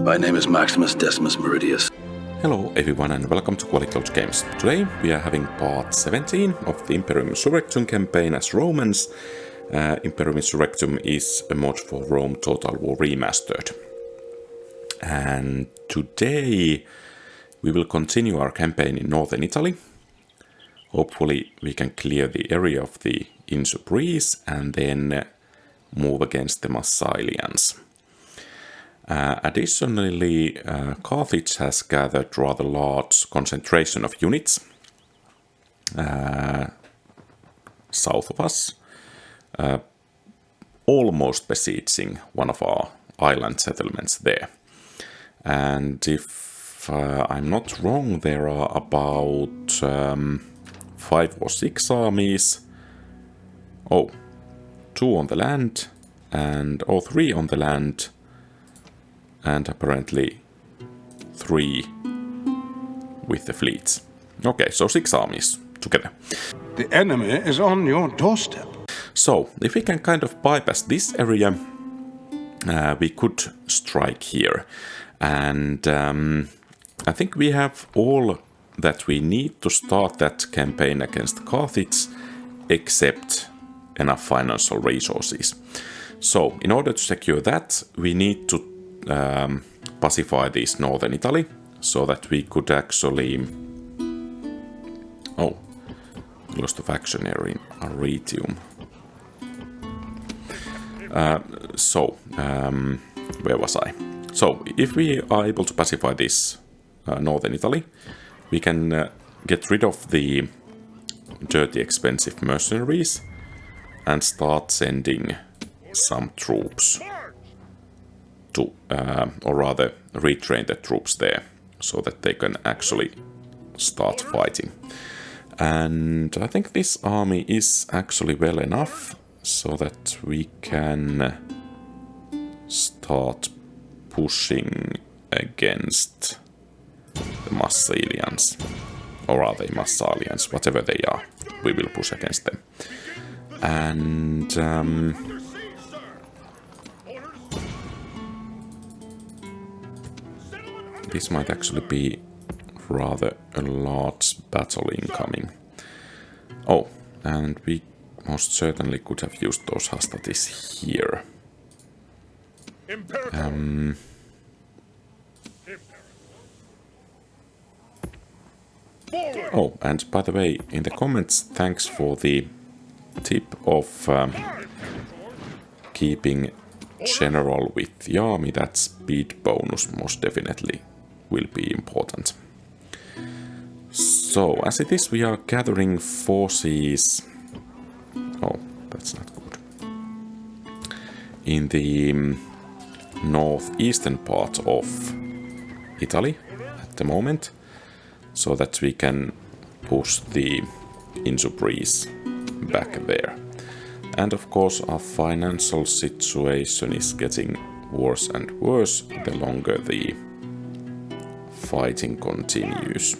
My name is Maximus Decimus Meridius. Hello everyone and welcome to QualityOldGames. Today we are having part 17 of the Imperium Surrectum campaign as Romans. Imperium Surrectum is a mod for Rome Total War Remastered. And today we will continue our campaign in northern Italy. Hopefully we can clear the area of the Insubris and then move against the Massalians. Additionally, Carthage has gathered rather large concentration of units south of us, almost besieging one of our island settlements there. And if I'm not wrong, there are about 5 or 6 armies. Oh, 2 on the land, and 3 on the land, and apparently 3 with the fleets. Okay, so 6 armies together. The enemy is on your doorstep. So, if we can kind of bypass this area, we could strike here. And I think we have all that we need to start that campaign against Carthage, except enough financial resources. So, in order to secure that, we need to pacify this northern Italy, so that we could actually... Oh, lost a factionary in Arretium. Where was I? So, if we are able to pacify this northern Italy, we can get rid of the dirty expensive mercenaries and start sending some troops to, or rather retrain the troops there, so that they can actually start fighting. And I think this army is actually well enough so that we can start pushing against the Massalians, or are they Massalians, whatever they are, we will push against them. And this might actually be rather a large battle incoming. Oh, and we most certainly could have used those hostilities here. Oh, and by the way, in the comments, thanks for the tip of keeping general with the army. That speed bonus most definitely will be important. So, as it is, we are gathering forces... Oh, that's not good. In the northeastern part of Italy at the moment, so that we can push the Insubris back there. And of course our financial situation is getting worse and worse the longer the fighting continues.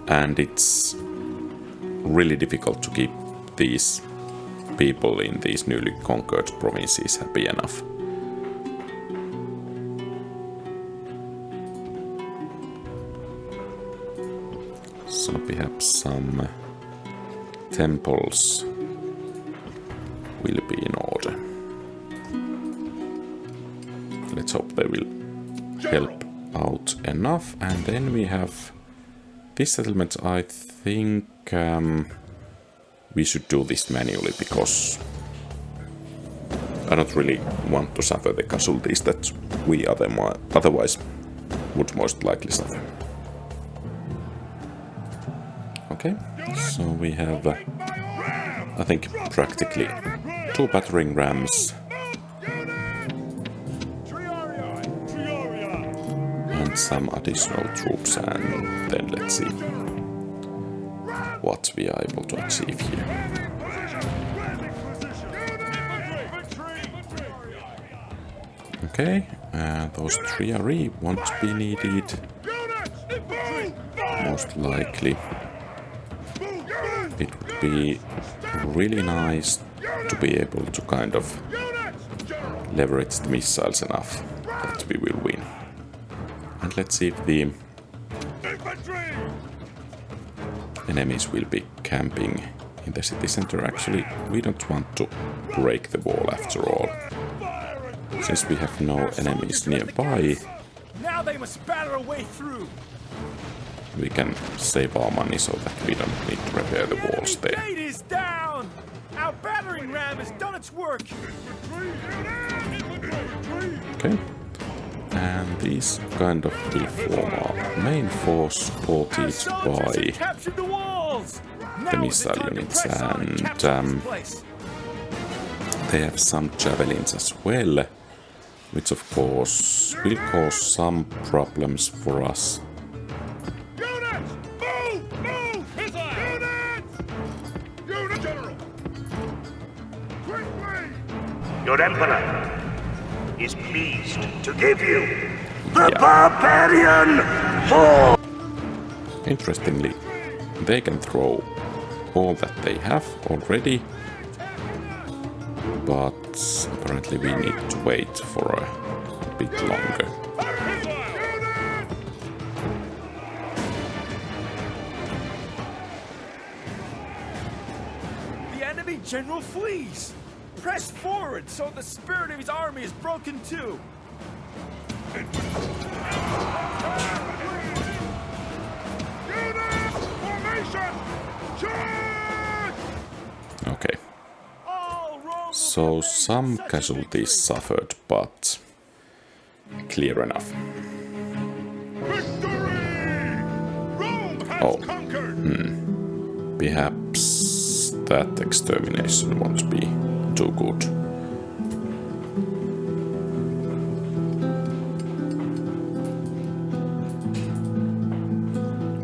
And it's really difficult to keep these people in these newly conquered provinces happy enough. So perhaps some temples will be in order. Let's hope they will help out enough. And then we have this settlement. I think we should do this manually, because I don't really want to suffer the casualties that we otherwise would most likely suffer. Okay, so we have, I think, practically 2 battering rams and some additional troops, and then let's see what we are able to achieve here. Okay, those triarii won't be needed, most likely. It would be really nice to be able to kind of leverage the missiles enough that we will win. And let's see if the enemies will be camping in the city center. Actually, we don't want to break the wall after all. Since we have no enemies nearby, now they must batter a way through. We can save our money so that we don't need to repair the walls there. The gate is down. Our battering ram has done its work. Okay. And these kind of will form our main force, supported by the Massalians, and they have some javelins as well, which of course will cause some problems for us. Your Emperor is pleased to give you the Barbarian Horde! Interestingly, they can throw all that they have already, but apparently we need to wait for a bit longer. The enemy general flees. Press forward so the spirit of his army is broken too. Okay. So some casualties suffered, but clear enough. Oh, perhaps that extermination won't be too good.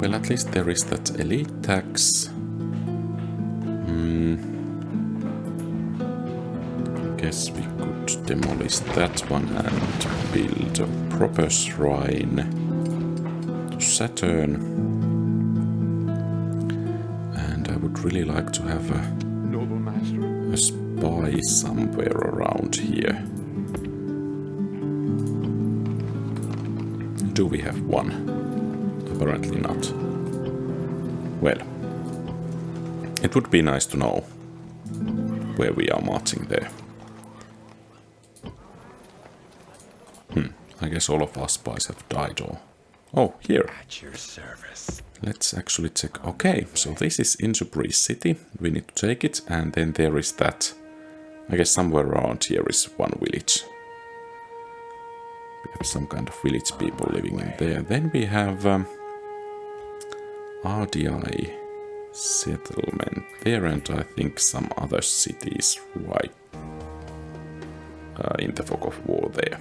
Well, at least there is that elite tax. Guess we could demolish that one and build a proper shrine to Saturn. And I would really like to have a spy somewhere around here. Do we have one? Apparently not. Well, it would be nice to know where we are marching there. I guess all of our spies have died or... Oh, here. At your service. Let's actually check. Okay, so this is Insubris City. We need to take it, and then there is that... I guess somewhere around here is one village. We have some kind of village people living in there. Then we have RDI settlement there, and I think some other cities right in the fog of war there.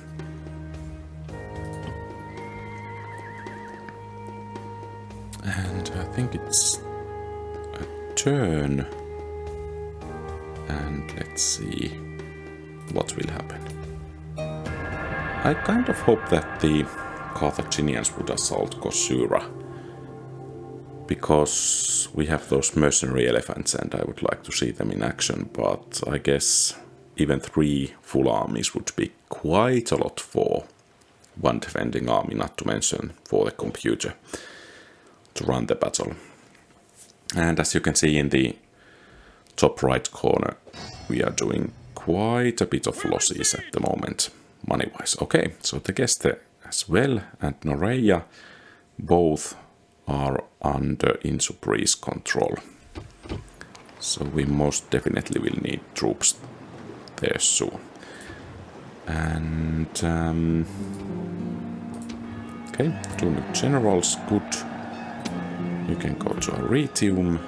And I think it's a turn. And let's see what will happen. I kind of hope that the Carthaginians would assault Kosura, because we have those mercenary elephants and I would like to see them in action, but I guess even 3 full armies would be quite a lot for one defending army, not to mention for the computer to run the battle. And as you can see in the top right corner, we are doing quite a bit of losses at the moment, money-wise. Okay, so the Geste as well and Noreia both are under Insubris control. So we most definitely will need troops there soon. And okay, 2 new generals, good. You can go to Arretium,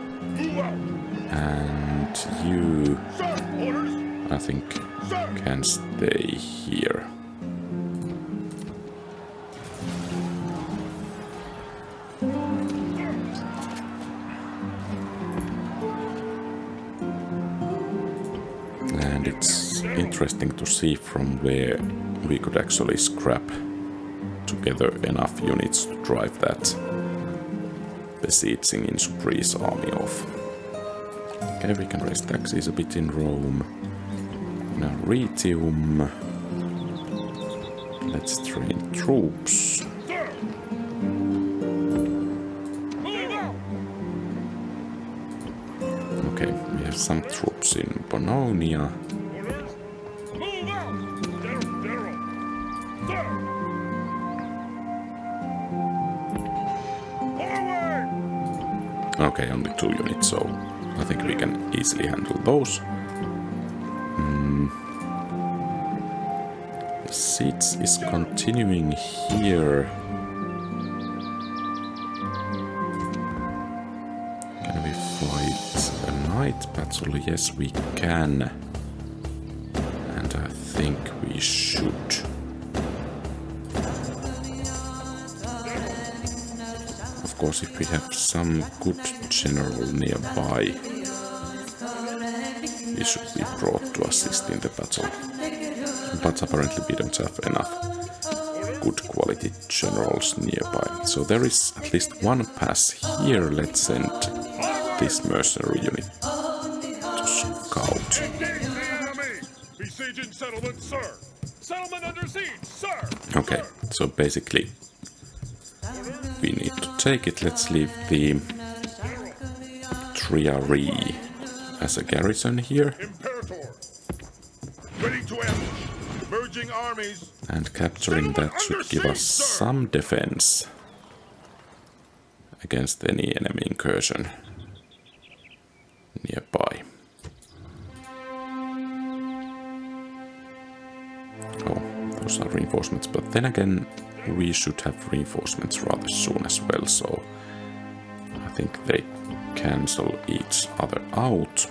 and you, I think, can stay here. And it's interesting to see from where we could actually scrap together enough units to drive that besieging Insubris army off. Okay, we can raise taxes a bit in Rome. In Arretium, Let's train troops. Okay, we have some troops in Bononia. Okay, only 2 units, so I think we can easily handle those. The siege is continuing here. Can we fight a night battle? Yes, we can. And I think we should. Of course, if we have some good general nearby, he should be brought to assist in the battle. But apparently we don't have enough good quality generals nearby. So there is at least one pass here. Let's send this mercenary unit to scout. Besieging settlement, sir. Settlement under siege, sir. Okay, so basically we need to take it. Let's leave the Triari as a garrison here. Imperator. Ready to ambush. Merging armies. And capturing that should give us some defense against any enemy incursion nearby. Oh, those are reinforcements, but then again, we should have reinforcements rather soon as well, so I think they cancel each other out.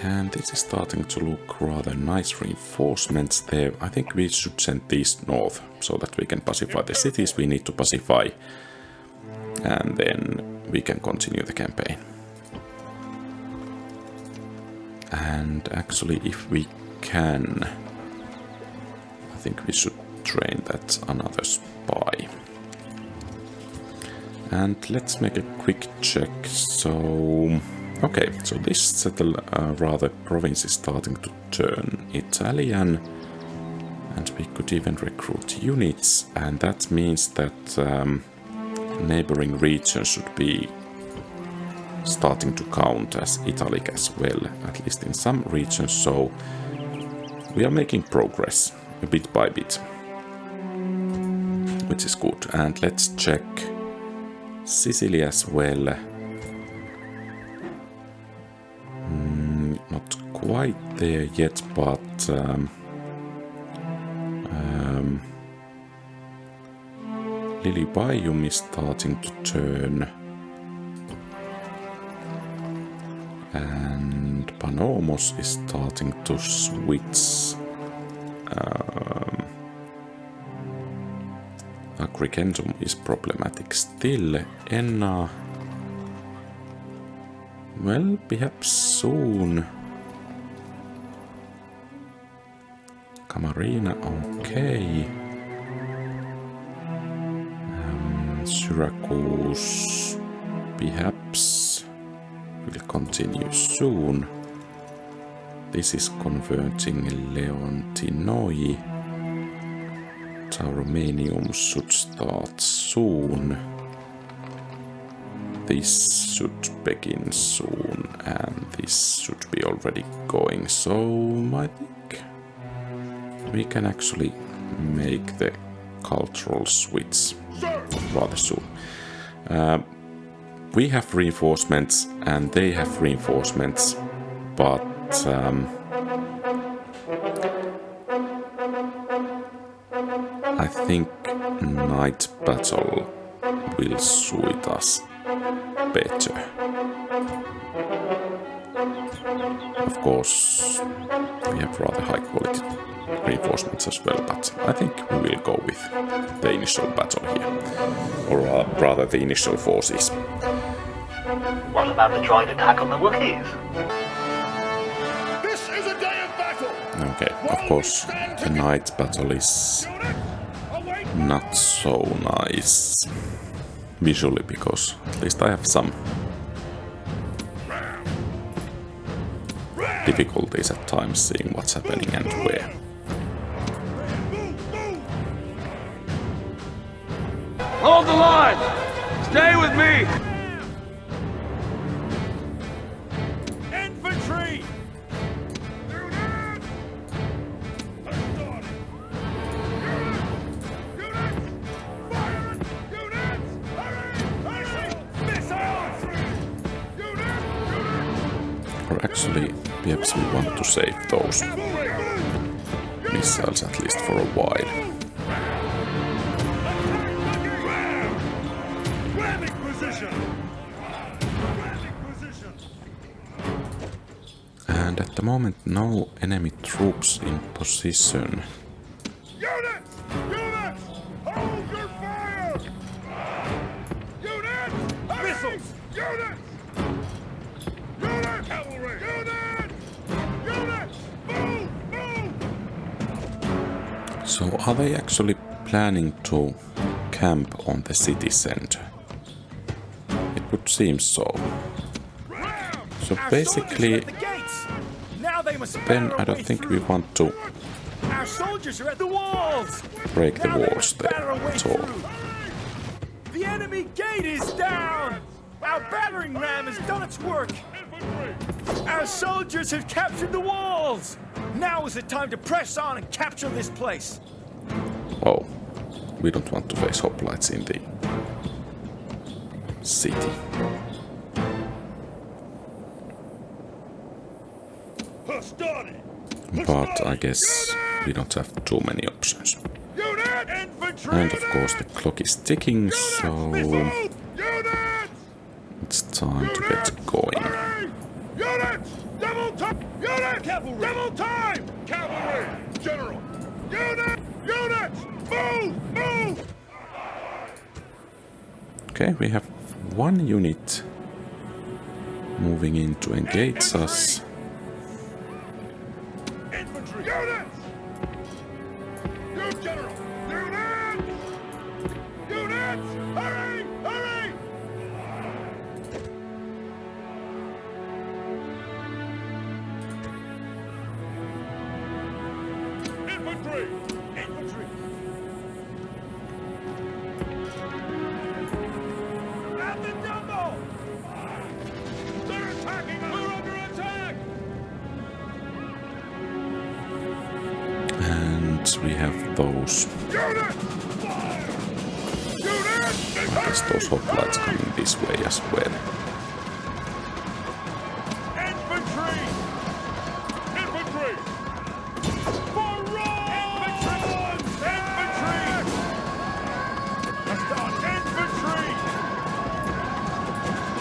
And this is starting to look rather nice reinforcements there. I think we should send these north so that we can pacify the cities we need to pacify. And then we can continue the campaign. And actually, if we can, I think we should train that another spy. And let's make a quick check. So, okay, so this rather province is starting to turn Italian, and we could even recruit units, and that means that neighboring regions should be starting to count as Italic as well, at least in some regions, so we are making progress bit by bit, which is good. And let's check Sicily as well. Not quite there yet, but Lilybaeum is starting to turn, and Panomos is starting to switch. Agricendum is problematic still. Enna, well, perhaps soon. Camarina, okay. Syracuse, perhaps, will continue soon. This is converting Leontinoi. Tauromanium should start soon. This should begin soon, and this should be already going. So I think we can actually make the cultural switch rather soon. We have reinforcements and they have reinforcements, but I think night battle will suit us better. Of course, we have rather high quality reinforcements as well, but I think we will go with the initial battle here, or rather the initial forces. What about the joint attack on the Wookiees? This is a day of battle. Okay, of course, the night battle is not so nice visually, because at least I have some difficulties at times seeing what's happening and where. Hold the line! Stay with me! Infantry! Or actually, perhaps we want to save those missiles at least for a while. And at the moment, no enemy troops in position. Units! Units! Hold your fire! Units! Missiles! Units! Units! Cavalry! Units! Units! Move! Move! So are they actually planning to camp on the city center? It would seem so. So basically, then I don't think we want to Our soldiers are at the walls! break the walls there at all. The enemy gate is down! Our battering ram has done its work! Our soldiers have captured the walls! Now is the time to press on and capture this place! Oh, we don't want to face hoplites in the city. But I guess we don't have too many options. And of course the clock is ticking, so it's time to get going. Units! Double time! Units! Cavalry! Double time! Cavalry! General! Units! Units! Move! Move! Okay, we have one unit moving in to engage us. Infantry! Units! You, General! Units! Units! Hurry! Hurry! Infantry! Infantry! At the double! They're attacking us! We're under attack! And we have those, Unit! Fire! Unit! I guess those hoplites coming this way as well. Infantry! Infantry! For run! Infantry! Infantry! Infantry!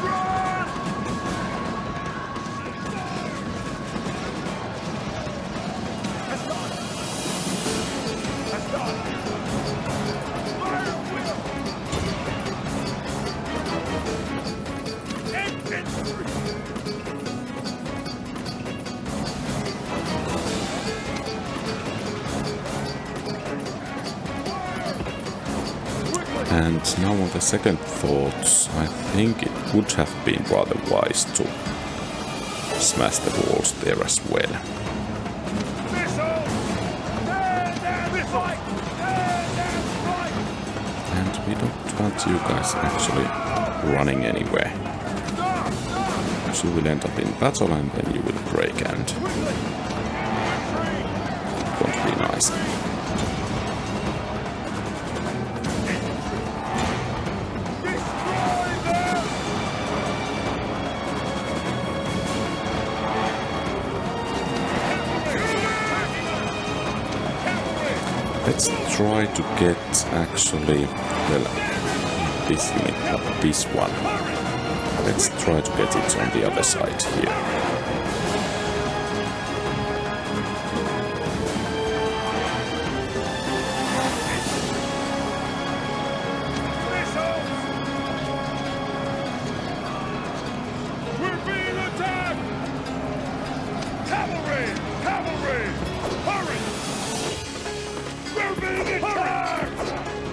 Run! Fire wheel! Infantry! And now on the second thoughts, I think it would have been rather wise to smash the walls there as well. Missiles! Missile! And we don't want you guys actually running anywhere. So you will end up in battle and then you will break, and it won't be nice. Let's try to get actually, well, this unit, not this one. Let's try to get it on the other side here. We're being attacked! Cavalry! Cavalry! Hurry! We're being attacked!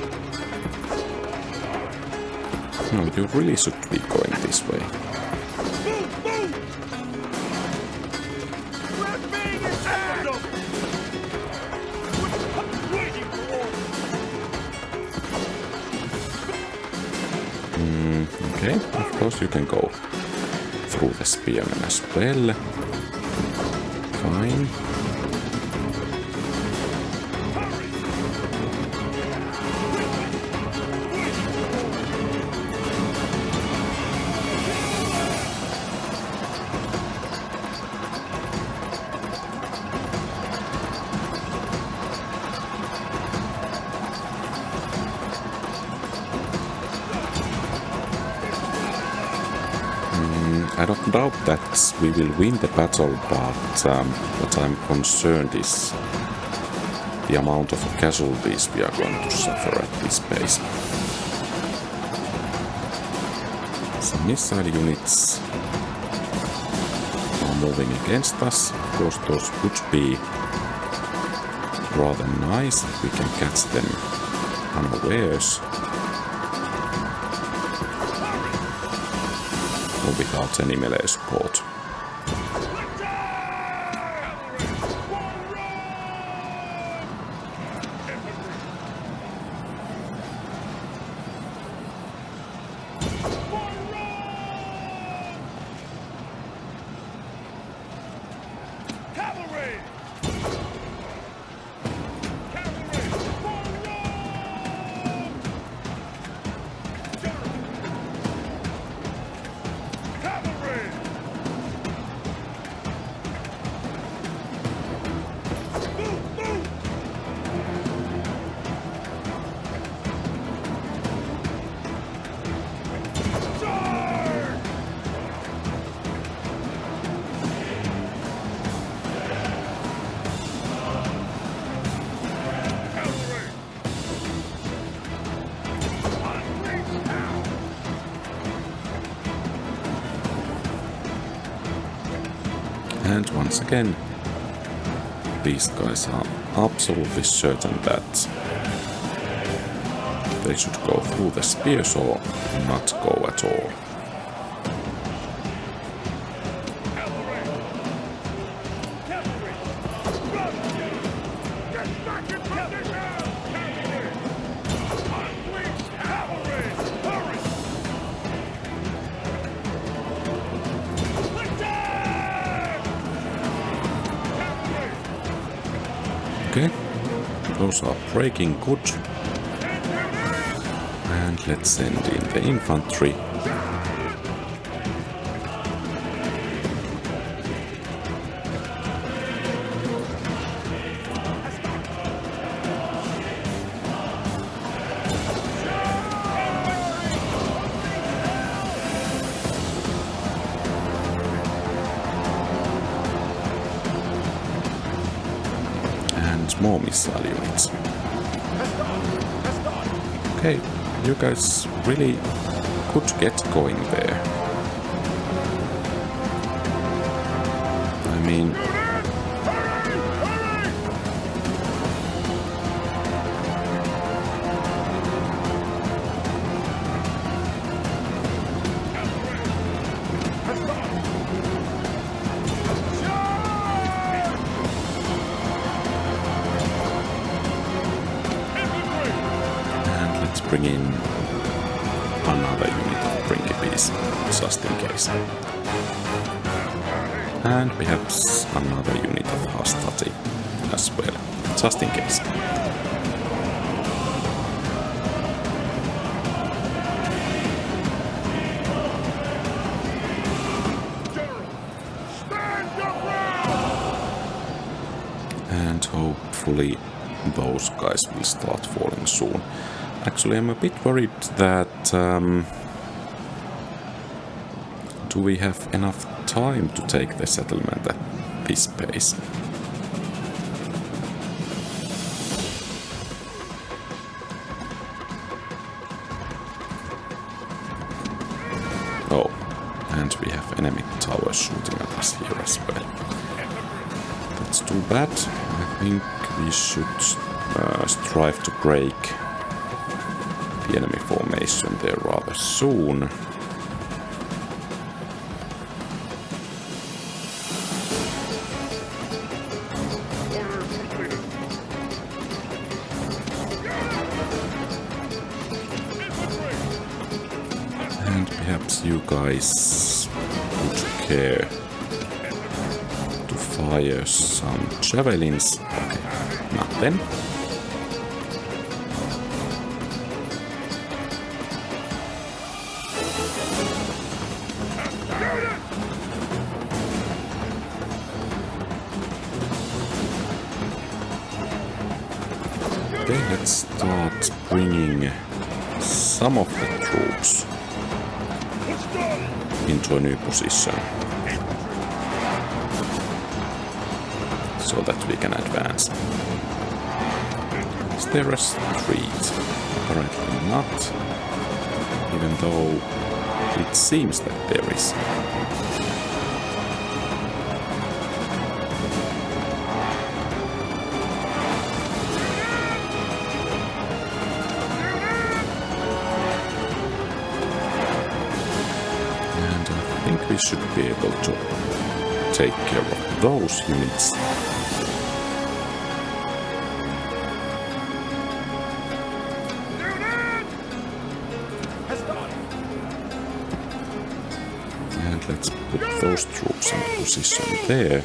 No, you really should be going this way. We're being attacked! Okay, of course you can go through the spearman as well. Fine. I don't doubt that we will win the battle, but what I'm concerned is the amount of casualties we are going to suffer at this pace. Some missile units are moving against us. Of course, those would be rather nice if we can catch them unawares. Or without any melee support. And once again, these guys are absolutely certain that they should go through the spears or not go at all. Okay, those are breaking good. And let's send in the infantry. More missile units. Okay, you guys really could get going there. I mean, bring in another unit of Principes, just in case. And perhaps another unit of Hastati as well, just in case. And hopefully those guys will start falling soon. Actually, I'm a bit worried that do we have enough time to take the settlement at this pace? Oh, and we have enemy towers shooting at us here as well. That's too bad. I think we should strive to break the enemy formation there rather soon. And perhaps you guys would care to fire some javelins. Okay, not then. Okay, let's start bringing some of the troops into a new position so that we can advance. Is there a street? Apparently not, even though it seems that there is. We should be able to take care of those units. And let's put those troops in position there.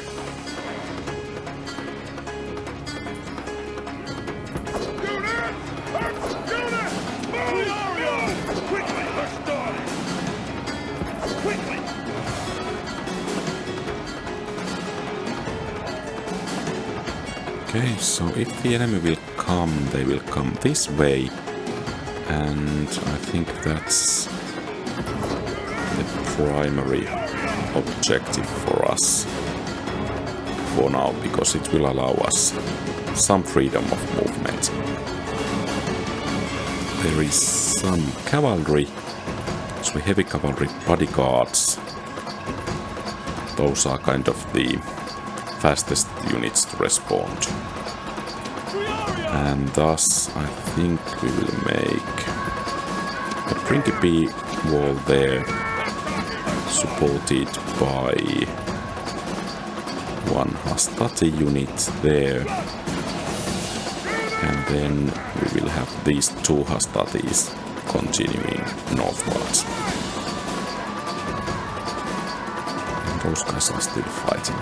Okay, so if the enemy will come, they will come this way, and I think that's the primary objective for us for now, because it will allow us some freedom of movement. There is some cavalry, so heavy cavalry bodyguards. Those are kind of the fastest units to respond. And thus, I think we will make a pretty big wall there, supported by one Hastati unit there. And then we will have these two Hastatis continuing northwards. And those guys are still fighting.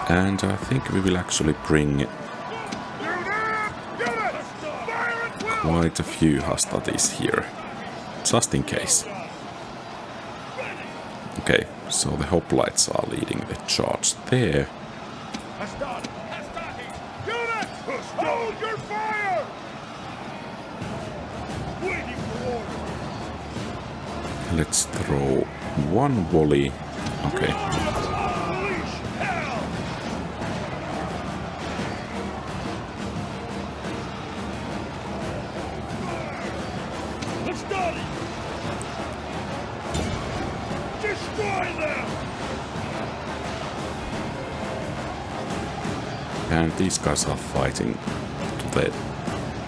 And I think we will actually bring quite a few Hastatis here, just in case. Okay, so the hoplites are leading the charge there. Let's throw one volley. Okay. And these guys are fighting to their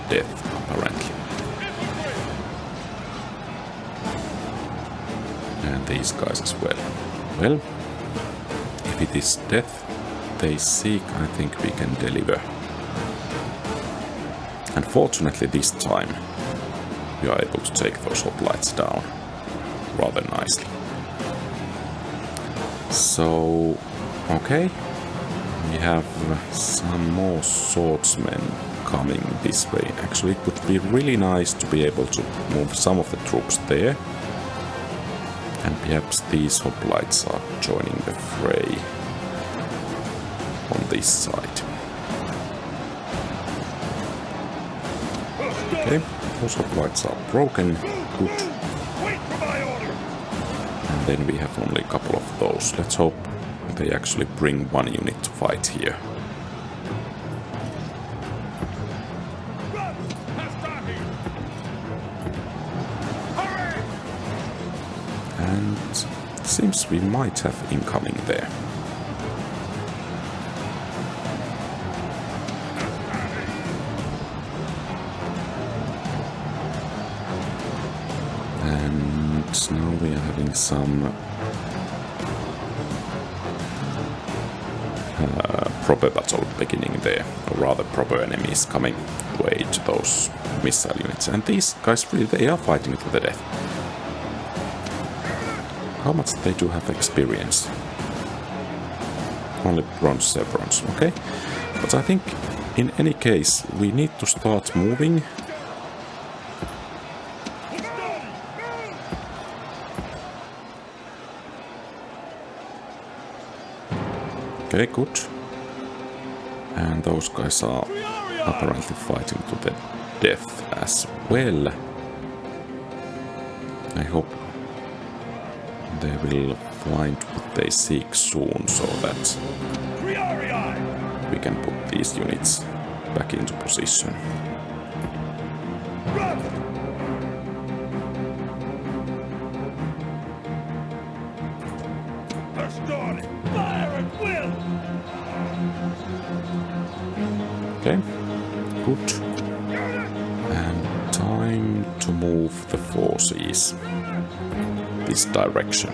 death, apparently. And these guys as well. Well, if it is death they seek, I think we can deliver. And fortunately this time we are able to take those hoplites down rather nicely. So, okay. We have some more swordsmen coming this way. Actually, it would be really nice to be able to move some of the troops there. And perhaps these hoplites are joining the fray on this side. Okay, those hoplites are broken. Good. And then we have only a couple of those. Let's hope they actually bring one unit to fight here. And seems we might have incoming there. And now we are having some proper battle beginning there, or rather proper enemies coming away to those missile units. And these guys really, they are fighting to the death. How much they do have experience? Only bronze, bronze, okay. But I think in any case we need to start moving. Okay, good. And those guys are apparently fighting to the death as well. I hope they will find what they seek soon, so that we can put these units back into position. Okay, good. And time to move the forces this direction.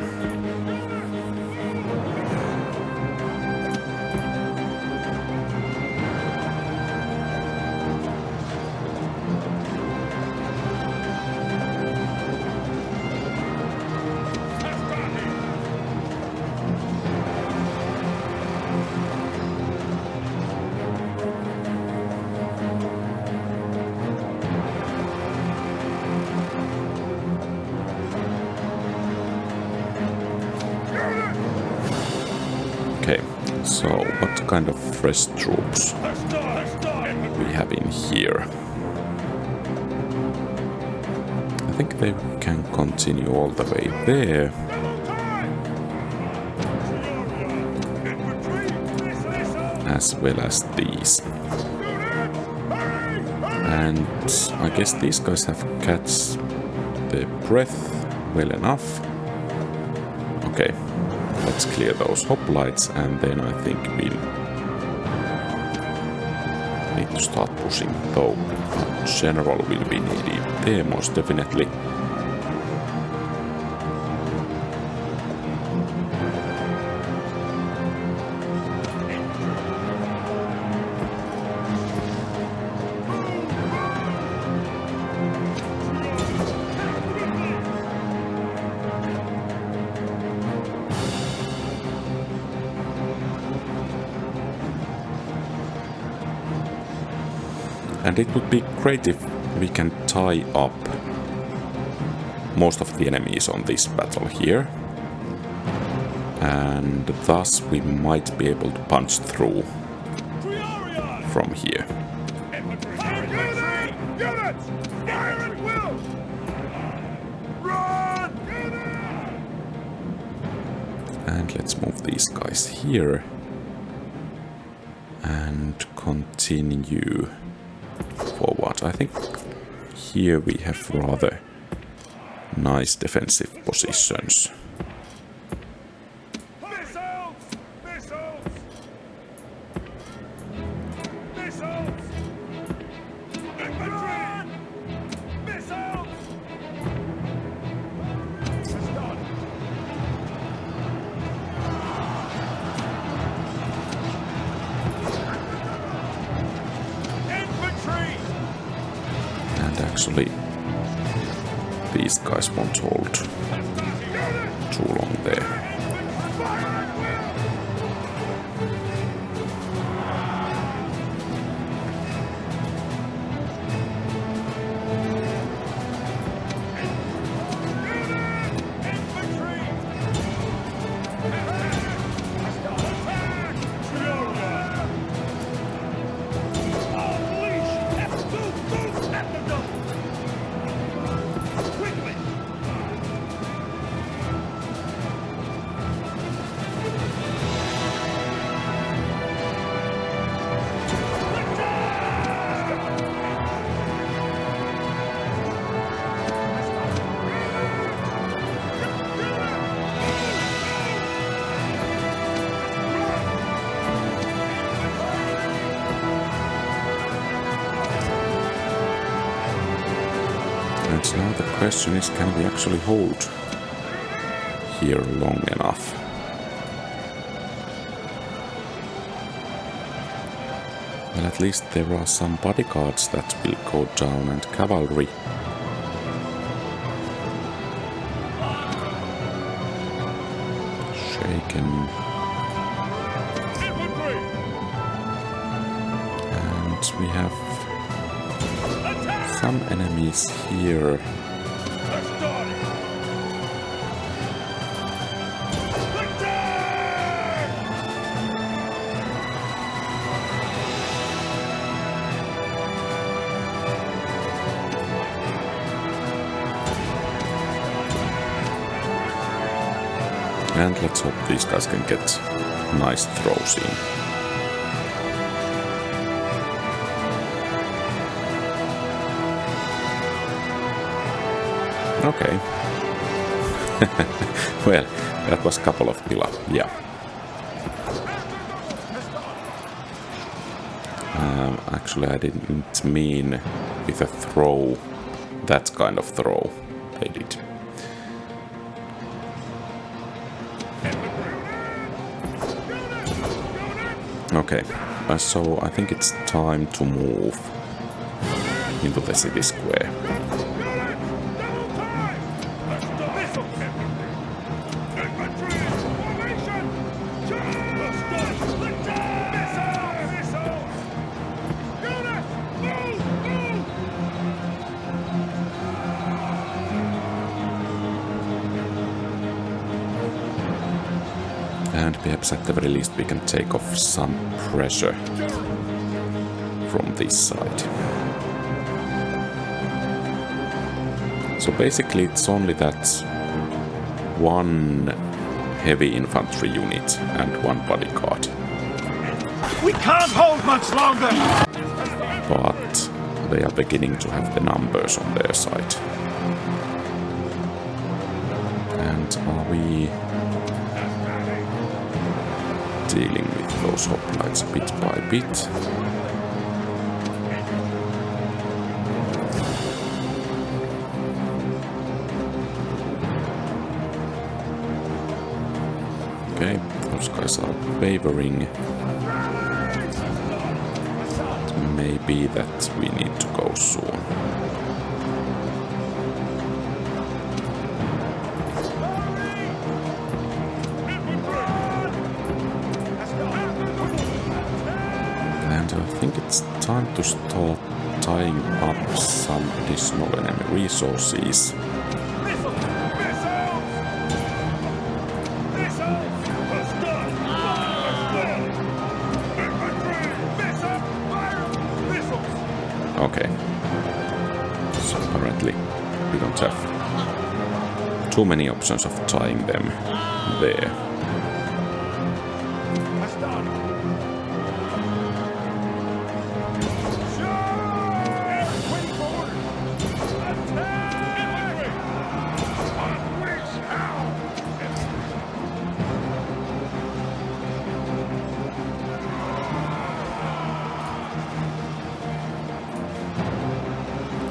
Okay, so what kind of fresh troops we have in here? I think they can continue all the way there. As well as these. And I guess these guys have catched the breath well enough. Okay. Let's clear those hoplites, and then I think we'll need to start pushing, though a general will be needed there most definitely. And it would be great if we can tie up most of the enemies on this battle here. And thus we might be able to punch through from here. And let's move these guys here. And continue forward. I think here we have rather nice defensive positions. Actually, these guys won't hold too long there. So now the question is, can we actually hold here long enough? Well, at least there are some bodyguards that will go down and cavalry. Shaken. And we have some enemies here. And let's hope these guys can get nice throws in. Okay. Well, that was a couple of pila, yeah. Actually, I didn't mean with a throw, that kind of throw they did. Okay, so I think it's time to move into the city square. And perhaps at the very least we can take off some pressure from this side. So basically it's only that one heavy infantry unit and one bodyguard. We can't hold much longer! But they are beginning to have the numbers on their side. And are we dealing with those hoplites bit by bit? Okay, those guys are wavering. Maybe that we need to go soon. And I think it's time to start tying up some additional enemy resources. Okay, so apparently we don't have too many options of tying them there.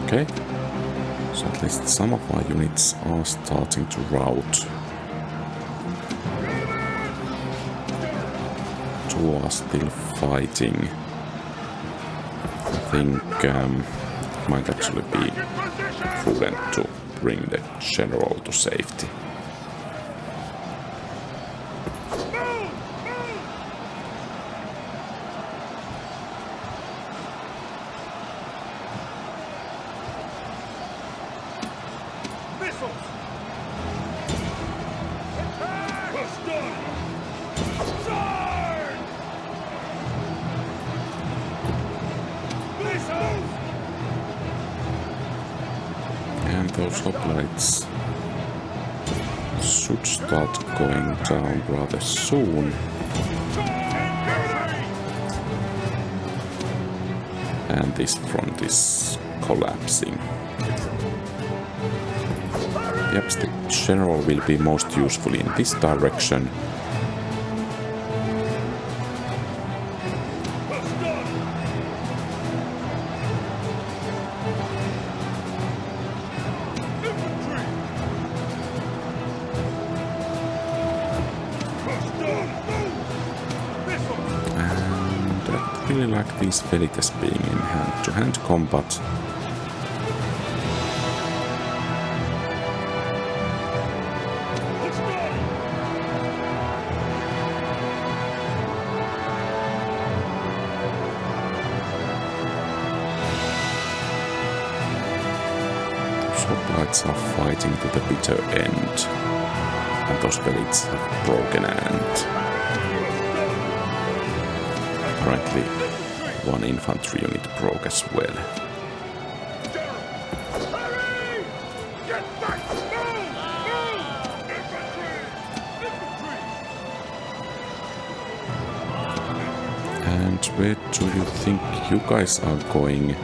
Okay, so at least some of our units are starting to rout. Two are still fighting. I think it might actually be prudent to bring the general to safety. And those hoplites should start going down rather soon. And this front is collapsing. Yep, the general will be most useful in this direction. really like these velites being in hand-to-hand combat. Hoplites are fighting to the bitter end, and those velites have broken, and apparently one infantry unit broke as well. And where do you think you guys are going?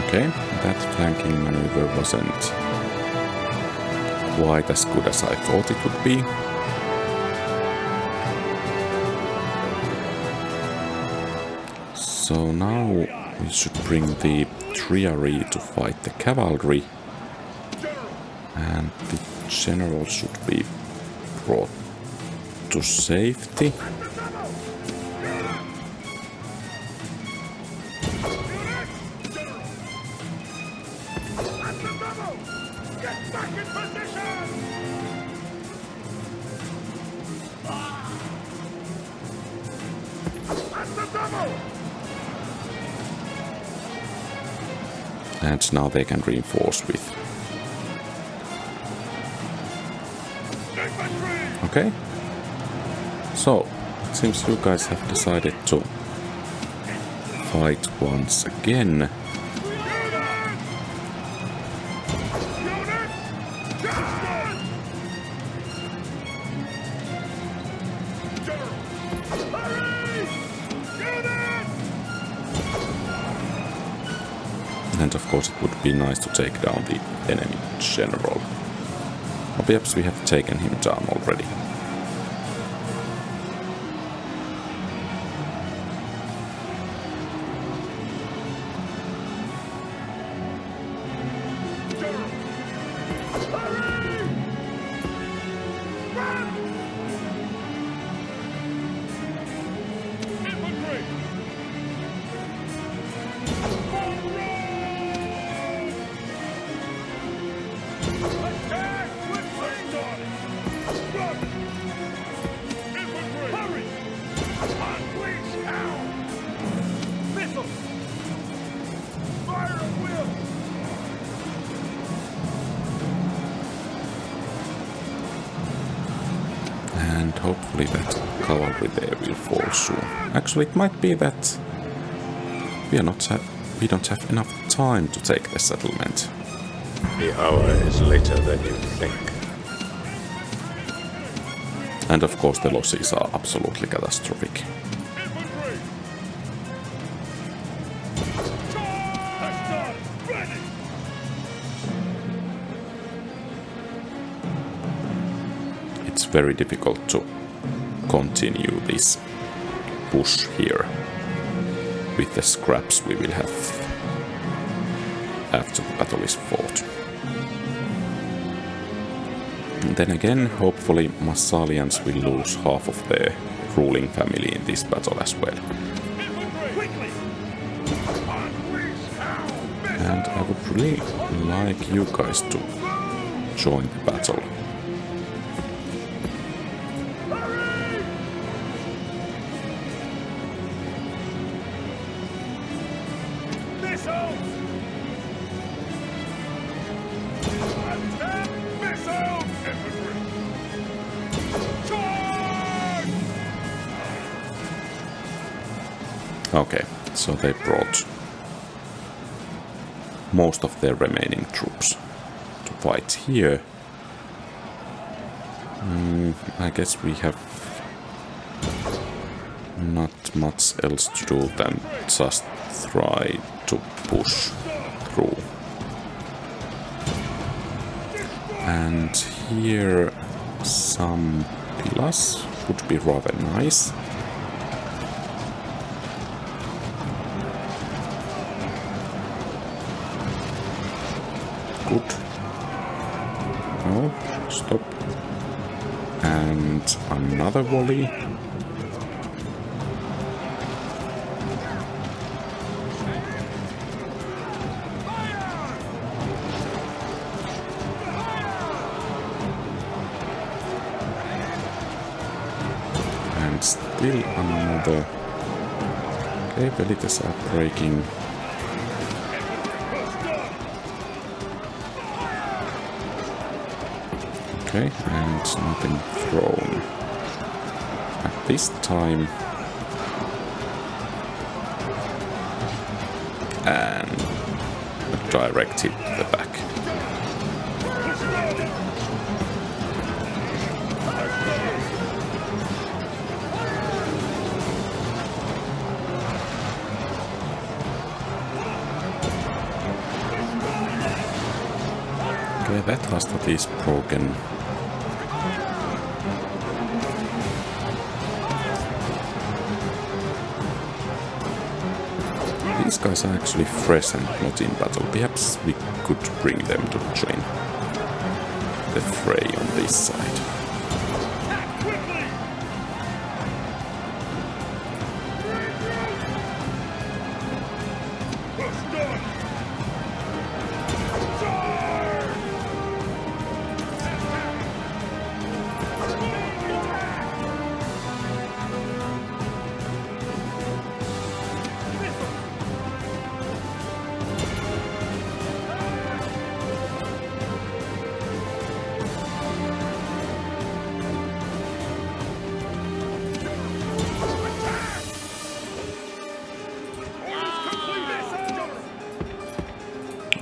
Okay, that flanking maneuver wasn't quite as good as I thought it would be. So now we should bring the triarchy to fight the cavalry, and the general should be brought to safety. And now they can reinforce with. Okay. So, it seems you guys have decided to fight once again. And of course it would be nice to take down the enemy general. Or perhaps we have taken him down already. And hopefully that cavalry there will fall soon. Actually, it might be that we don't have enough time to take the settlement. The hour is later than you think. And of course the losses are absolutely catastrophic. It's very difficult to continue this push here with the scraps we will have after the battle is fought. And then again, hopefully Massalians will lose half of their ruling family in this battle as well. And I would really like you guys to join the battle. Okay, so they brought most of their remaining troops to fight here. I guess we have not much else to do than just try to push through. And here some pillars would be rather nice. Good. No, stop. And another volley. And still another. Okay, villagers are breaking. Okay, and nothing thrown. At this time. And a direct hit to the back. Okay, that hastad is broken. These guys are actually fresh and not in battle. Perhaps we could bring them to join the fray on this side.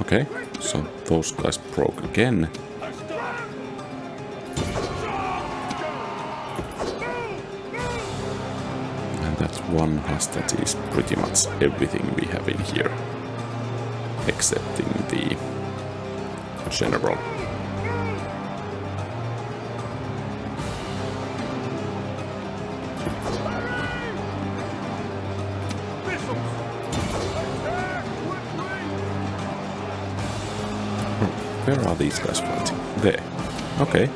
Okay, so those guys broke again. And that one hastad is pretty much everything we have in here, excepting the general. Where are these guys fighting? There. Okay.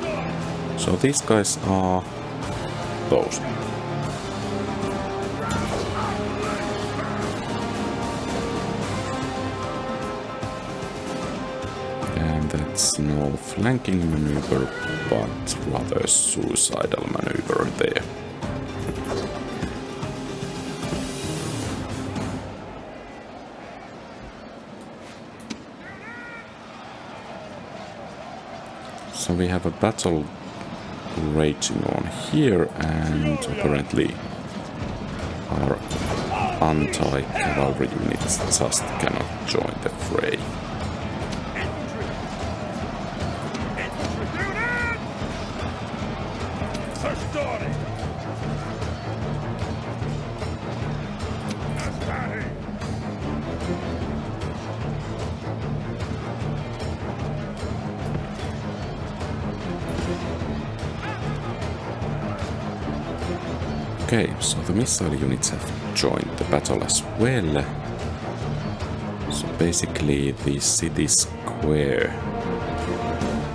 So these guys are those. And that's no flanking maneuver, but rather a suicidal maneuver there. So we have a battle raging on here, and apparently our anti-cavalry units just cannot join the fray. Okay, so the missile units have joined the battle as well. So basically the city square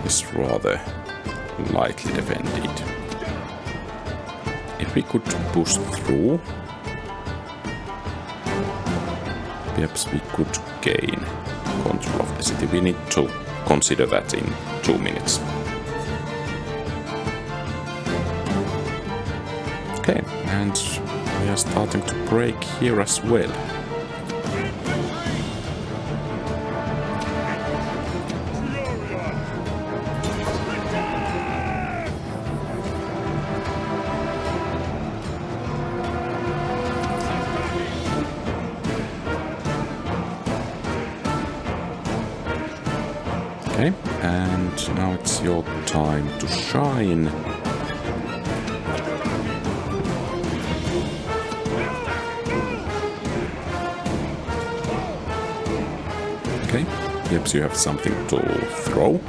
is rather lightly defended. If we could push through, perhaps we could gain control of the city. We need to consider that in 2 minutes. Okay, and we are starting to break here as well. Okay, and now it's your time to shine. Perhaps you have something to throw.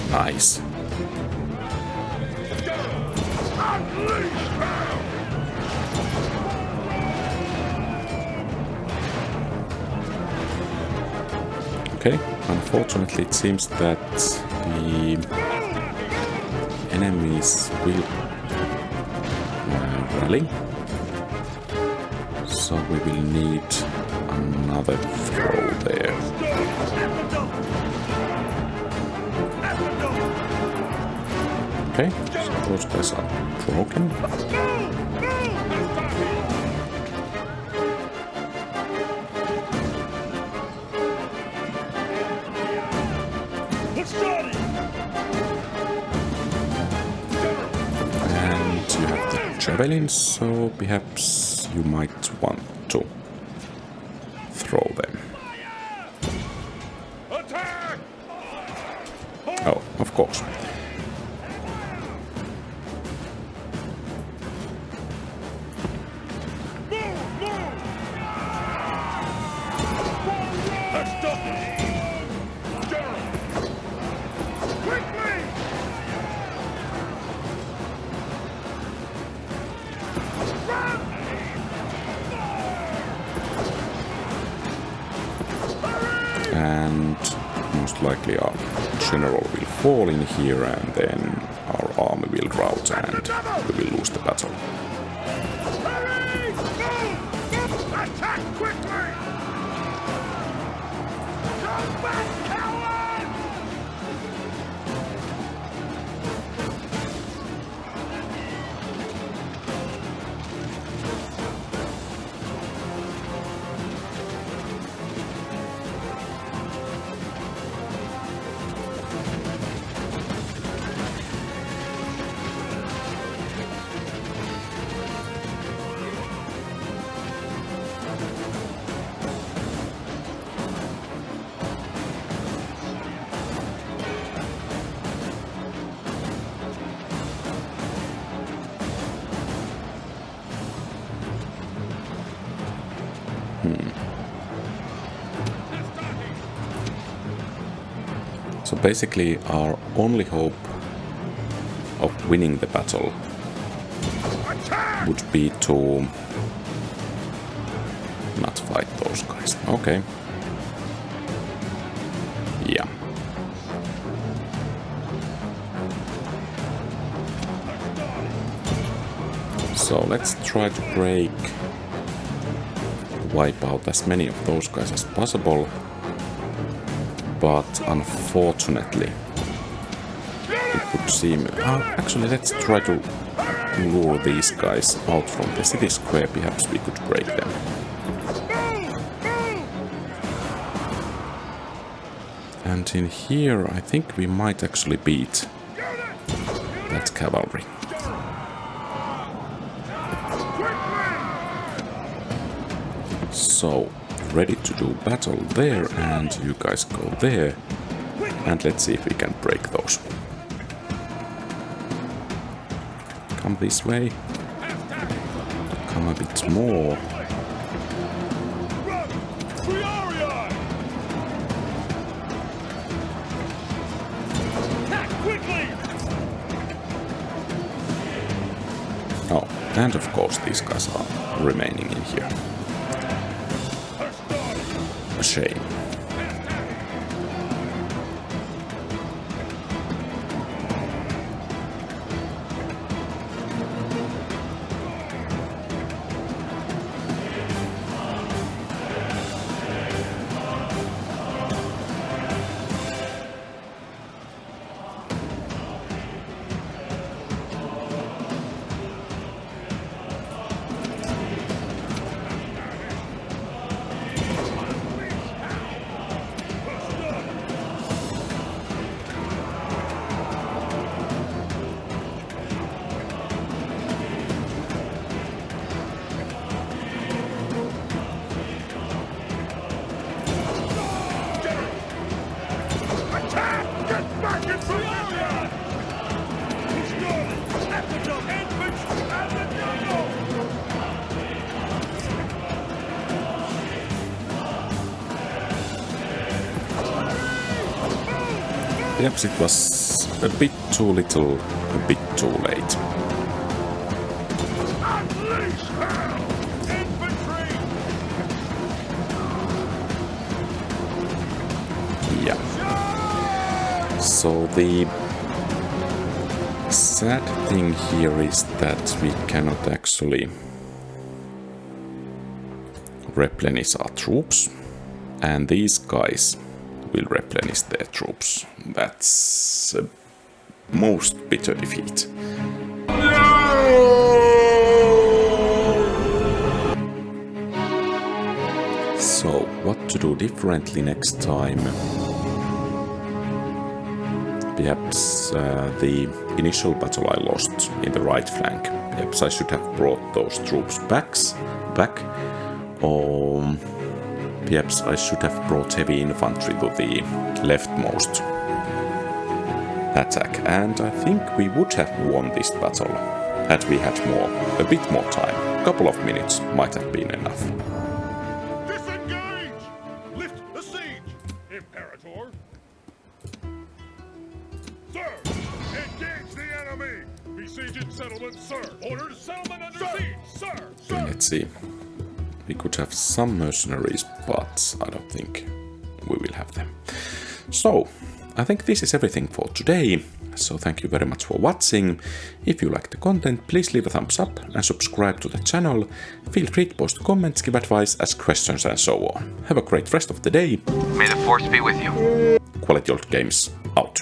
Nice. Okay, unfortunately it seems that the enemies will rally. So we will need another throw there. Okay, so those guys are broken. And you have the javelins, so perhaps you might want to throw them. Oh, of course. And most likely our general will fall in here, and then our army will rout and we will lose the battle. Attack quickly! Come back, coward! So basically our only hope of winning the battle would be to not fight those guys. Okay. Yeah. So let's try to wipe out as many of those guys as possible. But unfortunately, it would seem... actually, let's try to lure these guys out from the city square. Perhaps we could break them. And in here, I think we might actually beat that cavalry. So, ready to do battle there, and you guys go there, and let's see if we can break those. Come this way. Come a bit more. Oh, and of course these guys are remaining in here. A shame. Perhaps it was a bit too little, a bit too late. Unleash hell! Infantry! Yeah. So the sad thing here is that we cannot actually replenish our troops, and these guys will replenish their troops. That's a most bitter defeat. So, what to do differently next time? Perhaps the initial battle I lost in the right flank. Perhaps I should have brought those troops back, or perhaps I should have brought heavy infantry to the leftmost attack. And I think we would have won this battle had we had a bit more time. A couple of minutes might have been enough. Disengage! Lift the siege, Imperator! Sir! Engage the enemy! Besieging settlement, sir! Order settlement under siege, sir! Sir! Let's see. We could have some mercenaries, but I don't think we will have them. So, I think this is everything for today. So thank you very much for watching. If you like the content, please leave a thumbs up and subscribe to the channel. Feel free to post comments, give advice, ask questions and so on. Have a great rest of the day. May the force be with you. QualityOldGames out.